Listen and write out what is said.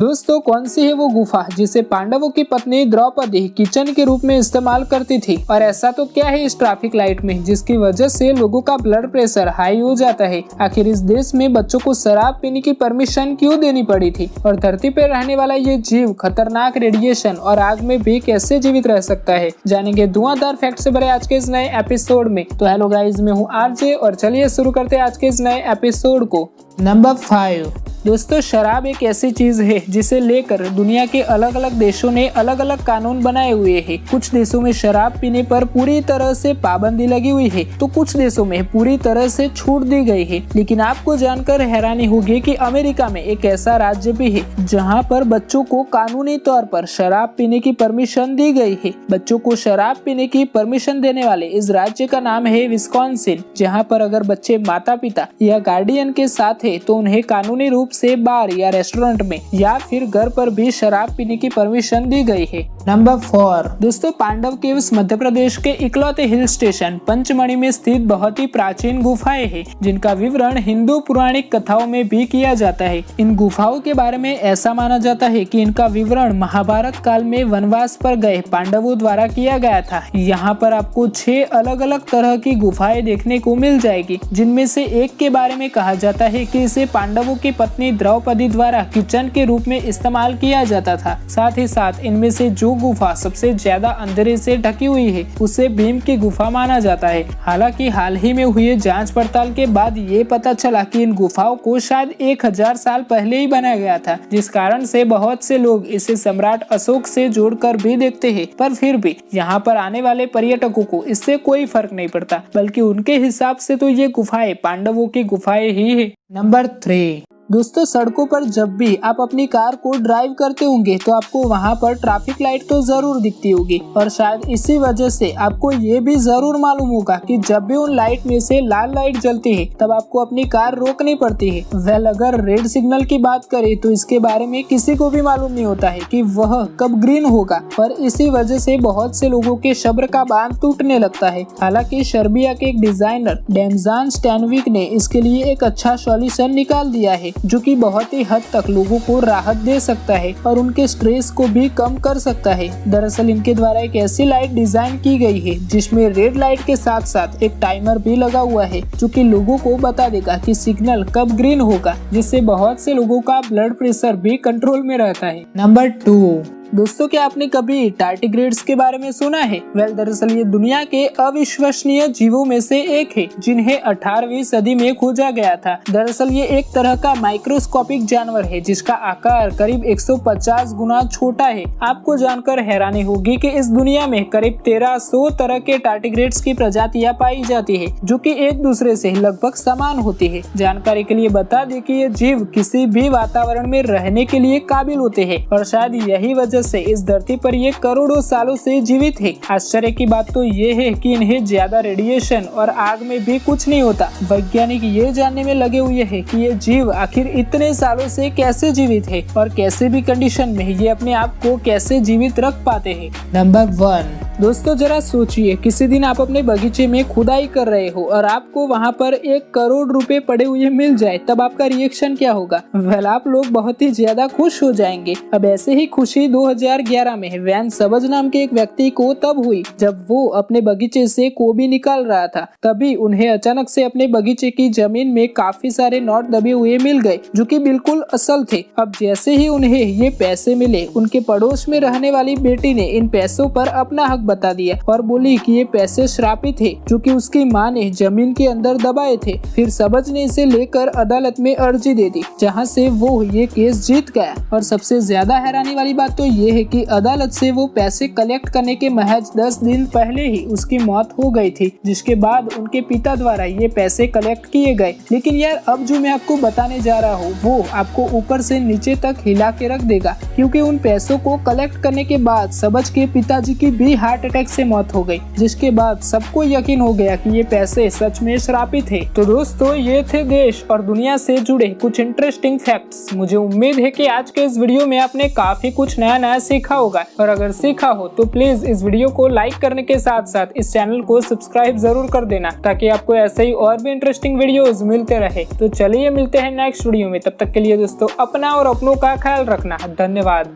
दोस्तों कौन सी है वो गुफा जिसे पांडवों की पत्नी द्रौपदी किचन के रूप में इस्तेमाल करती थी, और ऐसा तो क्या है इस ट्रैफिक लाइट में जिसकी वजह से लोगों का ब्लड प्रेशर हाई हो जाता है। आखिर इस देश में बच्चों को शराब पीने की परमिशन क्यों देनी पड़ी थी, और धरती पर रहने वाला ये जीव खतरनाक रेडिएशन और आग में भी कैसे जीवित रह सकता है, जानेंगे धुआंधार फैक्ट से भरे आज के इस नए एपिसोड में। तो हेलो गाइस, मैं हूँ आरजे और चलिए शुरू करते हैं आज के इस नए एपिसोड को। नंबर 5 दोस्तों, शराब एक ऐसी चीज है जिसे लेकर दुनिया के अलग अलग देशों ने अलग अलग कानून बनाए हुए हैं। कुछ देशों में शराब पीने पर पूरी तरह से पाबंदी लगी हुई है तो कुछ देशों में पूरी तरह से छूट दी गई है। लेकिन आपको जानकर हैरानी होगी कि अमेरिका में एक ऐसा राज्य भी है जहां पर बच्चों को कानूनी तौर पर शराब पीने की परमिशन दी गई है। बच्चों को शराब पीने की परमिशन देने वाले इस राज्य का नाम है विस्कॉन्सिन, जहाँ पर अगर बच्चे माता पिता या गार्डियन के साथ है तो उन्हें कानूनी रूप से बार या रेस्टोरेंट में या फिर घर पर भी शराब पीने की परमिशन दी गई है। नंबर 4 दोस्तों, पांडव केव्स मध्य प्रदेश के इकलौते हिल स्टेशन पंचमढ़ी में स्थित बहुत ही प्राचीन गुफाएं हैं जिनका विवरण हिंदू पौराणिक कथाओं में भी किया जाता है। इन गुफाओं के बारे में ऐसा माना जाता है कि इनका विवरण महाभारत काल में वनवास पर गए पांडवों द्वारा किया गया था। यहाँ पर आपको 6 अलग अलग तरह की गुफाएं देखने को मिल जाएगी, जिनमें से एक के बारे में कहा जाता है कि इसे पांडवों की पत्नी द्रौपदी द्वारा किचन के रूप में इस्तेमाल किया जाता था। साथ ही साथ इनमें से जो गुफा सबसे ज्यादा अंधेरे से ढकी हुई है उसे भीम की गुफा माना जाता है। हालांकि हाल ही में हुई जांच पड़ताल के बाद ये पता चला कि इन गुफाओं को शायद 1000 साल पहले ही बनाया गया था, जिस कारण से बहुत से लोग इसे सम्राट अशोक से जोड़कर भी देखते हैं। पर फिर भी यहाँ पर आने वाले पर्यटकों को इससे कोई फर्क नहीं पड़ता, बल्कि उनके हिसाब से तो ये गुफाएं पांडवों की गुफाएं ही है। नंबर 3 दोस्तों, सड़कों पर जब भी आप अपनी कार को ड्राइव करते होंगे तो आपको वहां पर ट्रैफिक लाइट तो जरूर दिखती होगी, और शायद इसी वजह से आपको ये भी जरूर मालूम होगा कि जब भी उन लाइट में से लाल लाइट जलती है तब आपको अपनी कार रोकनी पड़ती है। वेल, अगर रेड सिग्नल की बात करें तो इसके बारे में किसी को भी मालूम नहीं होता है कि वह कब ग्रीन होगा, पर इसी वजह से बहुत से लोगों के सब्र का बांध टूटने लगता है। हालांकि सर्बिया के एक डिजाइनर डेमजान स्टैनविक ने इसके लिए एक अच्छा सॉल्यूशन निकाल दिया है जो कि बहुत ही हद तक लोगों को राहत दे सकता है और उनके स्ट्रेस को भी कम कर सकता है। दरअसल इनके द्वारा एक ऐसी लाइट डिजाइन की गई है जिसमें रेड लाइट के साथ साथ एक टाइमर भी लगा हुआ है जो कि लोगों को बता देगा कि सिग्नल कब ग्रीन होगा, जिससे बहुत से लोगों का ब्लड प्रेशर भी कंट्रोल में रहता है। नंबर 2 दोस्तों, क्या आपने कभी टार्डिग्रेड्स के बारे में सुना है? वेल, दरअसल ये दुनिया के अविश्वसनीय जीवों में से एक है जिन्हें 18वीं सदी में खोजा गया था। दरअसल ये एक तरह का माइक्रोस्कोपिक जानवर है जिसका आकार करीब 150 गुना छोटा है। आपको जानकर हैरानी होगी कि इस दुनिया में करीब 1300 तरह के टार्डिग्रेड्स की प्रजातियां पाई जाती है जो कि एक दूसरे से लगभग समान होती है। जानकारी के लिए बता दें कि ये जीव किसी भी वातावरण में रहने के लिए काबिल होते हैं और शायद यही वजह से इस धरती पर ये करोड़ों सालों से जीवित है। आश्चर्य की बात तो ये है कि इन्हें ज्यादा रेडिएशन और आग में भी कुछ नहीं होता। वैज्ञानिक ये जानने में लगे हुए हैं कि ये जीव आखिर इतने सालों से कैसे जीवित है और कैसे भी कंडीशन में ये अपने आप को कैसे जीवित रख पाते हैं। नंबर 1 दोस्तों, जरा सोचिए, किसी दिन आप अपने बगीचे में खुदाई कर रहे हो और आपको वहाँ पर 1 करोड़ रुपए पड़े हुए मिल जाए, तब आपका रिएक्शन क्या होगा? वेल, आप लोग बहुत ही ज्यादा खुश हो जाएंगे। अब ऐसे ही खुशी 2011 में वैन सबज नाम के एक व्यक्ति को तब हुई जब वो अपने बगीचे से कोबी निकाल रहा था। तभी उन्हें अचानक से अपने बगीचे की जमीन में काफी सारे नोट दबे हुए मिल गए जो कि बिल्कुल असल थे। अब जैसे ही उन्हें ये पैसे मिले, उनके पड़ोस में रहने वाली बेटी ने इन पैसों पर अपना हक बता दिया और बोली कि ये पैसे श्रापित थे जो कि उसकी माँ ने जमीन के अंदर दबाए थे। फिर सबज ने इसे लेकर अदालत में अर्जी दे दी, जहाँ से वो ये केस जीत गया। और सबसे ज्यादा हैरानी वाली बात तो ये है कि अदालत से वो पैसे कलेक्ट करने के महज 10 दिन पहले ही उसकी मौत हो गई थी, जिसके बाद उनके पिता द्वारा ये पैसे कलेक्ट किए गए। लेकिन यार, अब जो मैं आपको बताने जा रहा हूँ वो आपको ऊपर से नीचे तक हिला के रख देगा, क्योंकि उन पैसों को कलेक्ट करने के बाद सबज के पिताजी की भी हार्ट अटैक से मौत हो गई, जिसके बाद सबको यकीन हो गया कि ये पैसे सच में श्रापित थे। तो दोस्तों, ये थे देश और दुनिया से जुड़े कुछ इंटरेस्टिंग फैक्ट्स। मुझे उम्मीद है कि आज के इस वीडियो में आपने काफी कुछ नया नया सीखा होगा, और अगर सीखा हो तो प्लीज इस वीडियो को लाइक करने के साथ साथ इस चैनल को सब्सक्राइब जरूर कर देना, ताकि आपको ऐसे ही और भी इंटरेस्टिंग वीडियोस मिलते रहे। तो चलिए मिलते हैं नेक्स्ट वीडियो में, तब तक के लिए दोस्तों अपना और अपनों का ख्याल रखना। धन्यवाद।